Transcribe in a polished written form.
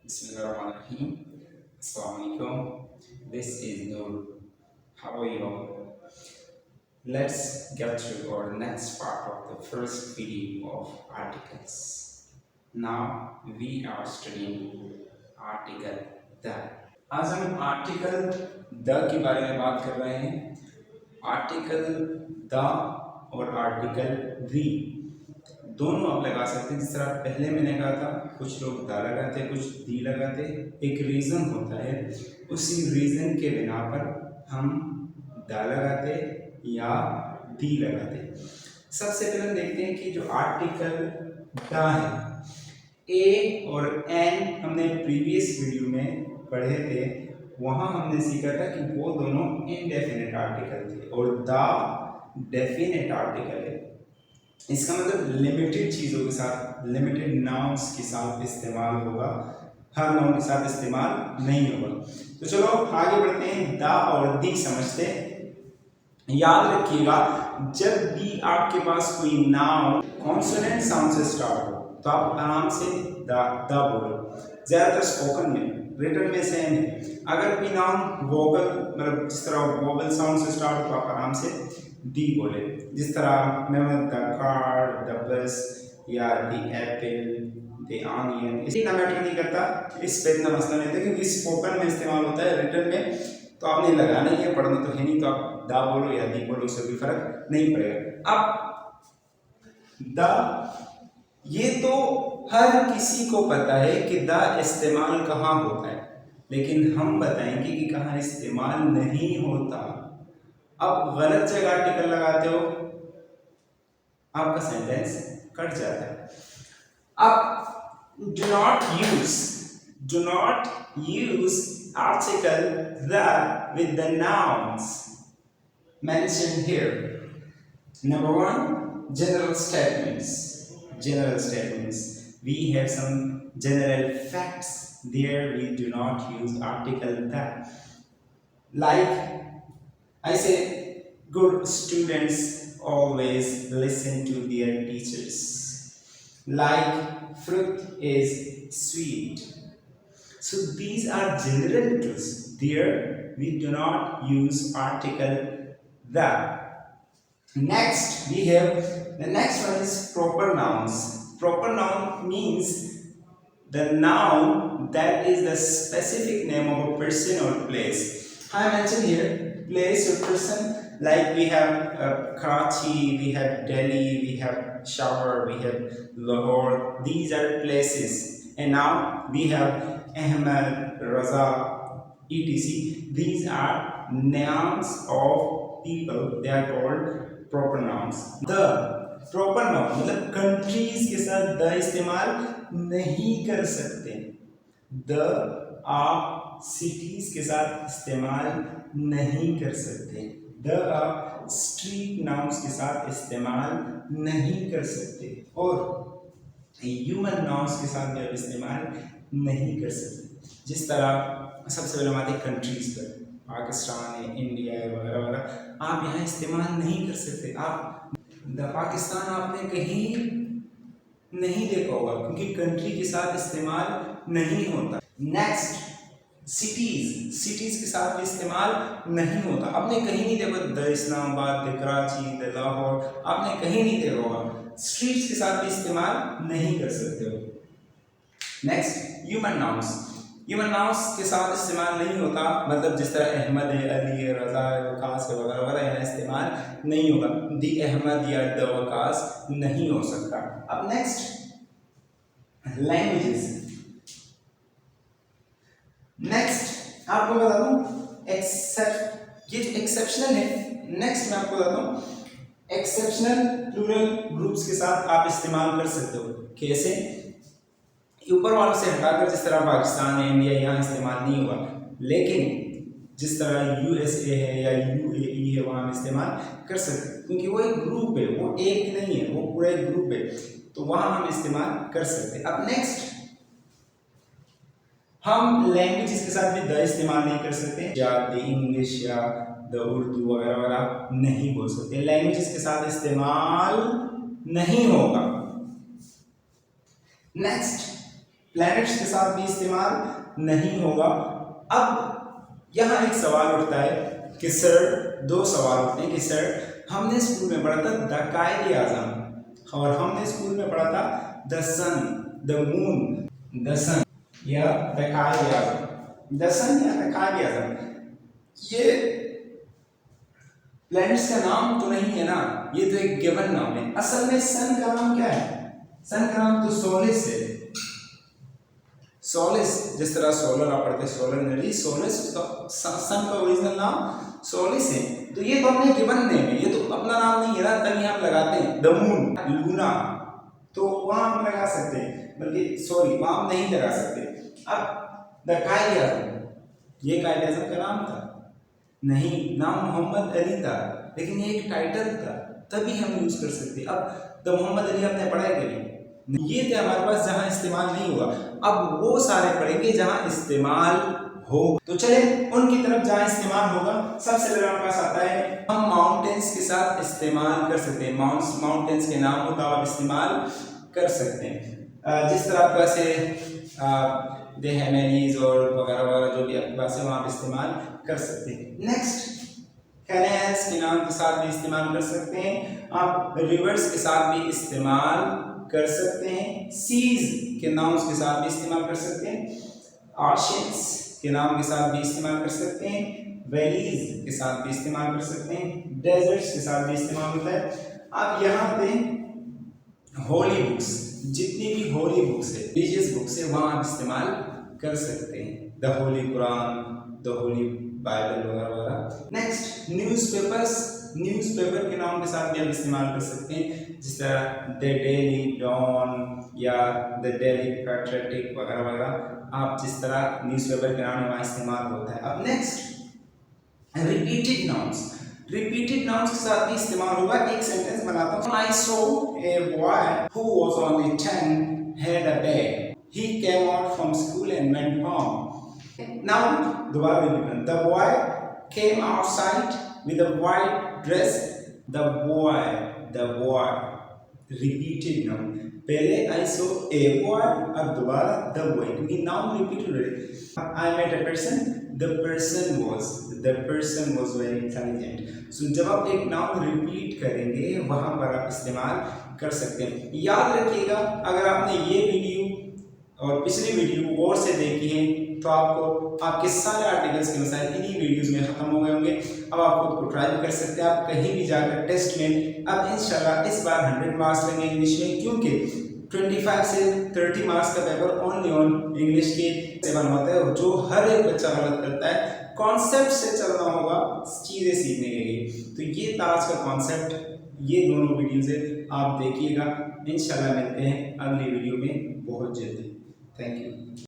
Bismillahirrahmanirrahim. Assalamualaikum. This is Noor. How are you all? Let's get to our next part of the first video of articles. Now we are studying article the. आज हम article the के बारे में बात कर रहे हैं। Article the और आर्टिकल वी दोनों आप लगा सकते हैं। जिस तरह पहले मैंने कहा था, कुछ लोग दा लगाते, कुछ दी लगाते। एक रीज़न होता है, उसी रीज़न के बिना पर हम दा लगाते या दी लगाते। सबसे पहले हम देखते हैं कि जो आर्टिकल दा है, ए और एन हमने प्रीवियस वीडियो में पढ़े थे। वहाँ हमने सीखा था कि वो दोनों इनडेफिनेट आर्टिकल थे और दा डेफिनेट आर्टिकल है। इसका मतलब लिमिटेड चीज़ों के साथ, लिमिटेड नाउन्स के साथ इस्तेमाल होगा, हर नाउन के साथ इस्तेमाल नहीं होगा। तो चलो आगे बढ़ते हैं, दा और दी समझते हैं। याद रखिएगा, जब भी आपके पास कोई नाउन कॉन्सोनेंट साउंड से स्टार्ट हो तो आप आराम से दा बोलो। ज़्यादातर स्पोकन में, रिटन में सेम है। अगर कोई नाउन वोकल मतलब जिस तरह वोवल साउंड से स्टार्ट हो तो आप आराम से दी बोले। जिस तरह मैं द कार, द बस या द एप्पल, द ऑनियन, इतना मैटर नहीं करता, इस पे इतना मसला नहीं होता क्योंकि स्पोकन में इस्तेमाल होता है। रिटन में तो आपने लगाना ही है, पढ़ना तो है नहीं, तो आप दा बोलो या दी बोलो, उससे भी फर्क नहीं पड़ेगा। अब द, ये तो हर किसी को पता है कि द इस्तेमाल कहाँ होता है, लेकिन हम बताएंगे कि कहाँ इस्तेमाल नहीं होता। अब गलत जगह आर्टिकल लगाते हो, आपका सेंटेंस कट जाता है। अब do not use article the with the nouns mentioned here. Number one, general statements. General statements. We have some general facts. There we do not use article that. Like I say, good students always listen to their teachers. Like fruit is sweet. So these are general truths. There we do not use article the. Next we have, the next one is proper nouns. Proper noun means the noun that is the specific name of a person or place. I mentioned here place or person, like we have Karachi, we have Delhi, we have Shawar, we have Lahore. These are places. And now we have Ahmed, Raza, etc. These are nouns of people. They are called proper nouns. The proper noun मतलब countries के साथ the इस्तेमाल नहीं कर सकते। The आप cities के साथ इस्तेमाल नहीं कर सकते। द आप स्ट्रीट नाउन्स के साथ इस्तेमाल नहीं कर सकते और ह्यूमन नाउन्स के साथ भी आप इस्तेमाल नहीं कर सकते। जिस तरह सबसे पहले हमारे कंट्रीज पर, पाकिस्तान है, इंडिया है, वगैरह वगैरह, आप यहाँ इस्तेमाल नहीं कर सकते। आप द पाकिस्तान आपने कहीं नहीं देखा होगा क्योंकि कंट्री के साथ इस्तेमाल नहीं होता। नेक्स्ट, सिटीज, सिटीज के साथ भी इस्तेमाल नहीं होता। आपने कहीं नहीं देखा the Islamabad, the Karachi, the Lahore, आपने कहीं नहीं देखा होगा। स्ट्रीट्स के साथ भी इस्तेमाल नहीं कर सकते हो। Next, human nouns. Human nouns के साथ इस्तेमाल नहीं होता, मतलब जिस तरह अहमद है, अली है, रजा है, वकास है, वगैरह वगैरह, यहाँ इस्तेमाल नहीं होगा। दी अहमद या द वकास नहीं हो सकता। अब नेक्स्ट, लैंग्वेजेस। नेक्स्ट आपको बता दूं, एक्सेप्ट, ये जो एक्सेप्शनल है, नेक्स्ट मैं आपको बताता हूँ, एक्सेप्शनल प्लूरल ग्रुप्स के साथ आप इस्तेमाल कर सकते हो। कैसे? ऊपर वालों से हटाकर, जिस तरह पाकिस्तान है, इंडिया, यहाँ इस्तेमाल नहीं हुआ, लेकिन जिस तरह यूएसए है या यूएई है वहाँ हम इस्तेमाल कर सकते हैं क्योंकि वो एक ग्रुप है, वो एक नहीं है, वो पूरा एक ग्रुप है, तो वहाँ हम इस्तेमाल कर सकते हैं। अब नेक्स्ट, हम लैंग्वेजेस के साथ भी द इस्तेमाल नहीं कर सकते, या द इंग्लिश या द उर्दू वगैरह वगैरह नहीं बोल सकते। लैंग्वेजेस के साथ इस्तेमाल नहीं होगा। नेक्स्ट, प्लैनेट्स के साथ भी इस्तेमाल नहीं होगा। अब यहाँ एक सवाल उठता है कि सर, दो सवाल उठते हैं कि सर, हमने स्कूल में पढ़ा था द कायदे आजम और हमने स्कूल में पढ़ा था the sun, the moon, the sun या द कायदे आजम, द सन या द कायदे आजम, ये प्लैनेट्स का नाम तो नहीं है ना, ये तो एक गिवन नाम है। असल में सन का नाम क्या है? सन का नाम तो सोलिस है। सोलिस, जिस तरह सोलर आप पढ़ते हैं, सोलर एनर्जी, सोलिस, सन का ओरिजिनल नाम सोलिस है। तो ये तो हमने गिवन नेम है, ये तो अपना नाम नहीं है ना, तभी हम लगाते हैं द मून, लूना, तो वहां हम लगा सकते हैं, बल्कि सॉरी वहां हम नहीं लगा सकते। अब द कायदे आजम, ये कायदे आजम का नाम था नहीं, नाम मोहम्मद अली था, लेकिन ये एक टाइटल था, तभी हम यूज कर सकते। अब द मोहम्मद अली आपने पढ़ाई करी, ये थे हमारे पास जहां इस्तेमाल नहीं हुआ। अब वो सारे पढ़ेंगे जहां इस्तेमाल हो। तो चले उनकी तरफ जहां इस्तेमाल होगा। सबसे पहले हमारे पास आता है, हम माउंटेन्स के साथ इस्तेमाल कर सकते हैं, माउंटेन्स के नाम हो तो आप इस्तेमाल कर सकते हैं। जिस तरह आपके पास दे हेमेनीज और वगैरह वगैरह जो भी आपके पास है वहाँ पे इस्तेमाल कर सकते हैं। नेक्स्ट, कैनाल्स के नाम के साथ भी इस्तेमाल कर सकते हैं, आप रिवर्स के साथ भी इस्तेमाल कर सकते हैं, सीज के नाम के साथ भी इस्तेमाल कर सकते हैं, ओशियंस के नाम के साथ भी इस्तेमाल कर सकते हैं, वैलीज के साथ भी इस्तेमाल कर सकते हैं, डेजर्ट्स के साथ भी इस्तेमाल होता है। आप यहाँ पे होली बुक्स, जितनी भी होली बुक्स है, रिलीजियस बुक्स है, वहाँ आप इस्तेमाल कर सकते हैं, the Holi Quran, the Holi Bible वगैरह वगैरह। नेक्स्ट, न्यूज़पेपर्स, न्यूज़पेपर के नाम के साथ भी आप इस्तेमाल कर सकते हैं, जिस तरह द डेली डॉन या द डेली पैट्रियटिक वगैरह वगैरह, आप जिस तरह न्यूज़पेपर के नाम में वहाँ इस्तेमाल होता है। अब next, repeated nouns, repeated nouns के साथ भी इस्तेमाल होगा। एक सेंटेंस बनाता हूँ, I saw a boy who was only 10 had a bag. He came out from school and went home. Now, दोबारा रिपीट करना, the boy came outside with a white dress. The boy, repeated noun. पहले I saw a boy, अब दोबारा the boy, क्योंकि noun repeat हो रहे। I met a person, the person was very intelligent. So जब आप एक नाउन रिपीट करेंगे वहां पर आप इस्तेमाल कर सकते हैं। याद रखिएगा, अगर आपने ये वीडियो और पिछली वीडियो गौर से देखी है तो आपके सारे आर्टिकल्स के मसाइल इन्हीं वीडियोस में खत्म हो गए होंगे। अब आप खुद को ट्राई भी कर सकते हैं, आप कहीं भी जाकर टेस्ट में। अब इंशाल्लाह इस बार 100 मार्क्स लेंगे इंग्लिश में, क्योंकि 25 से 30 मार्क्स का पेपर ओनली ऑन इंग्लिश के से बना होता है, जो हर एक बच्चा गलत करता है। कॉन्सेप्ट से चलना होगा चीज़ें सीखने के लिए। तो ये था आज का कॉन्सेप्ट, ये दोनों वीडियोज़ है, आप देखिएगा। इंशाल्लाह मिलते हैं अगली वीडियो में बहुत जल्दी। Thank you.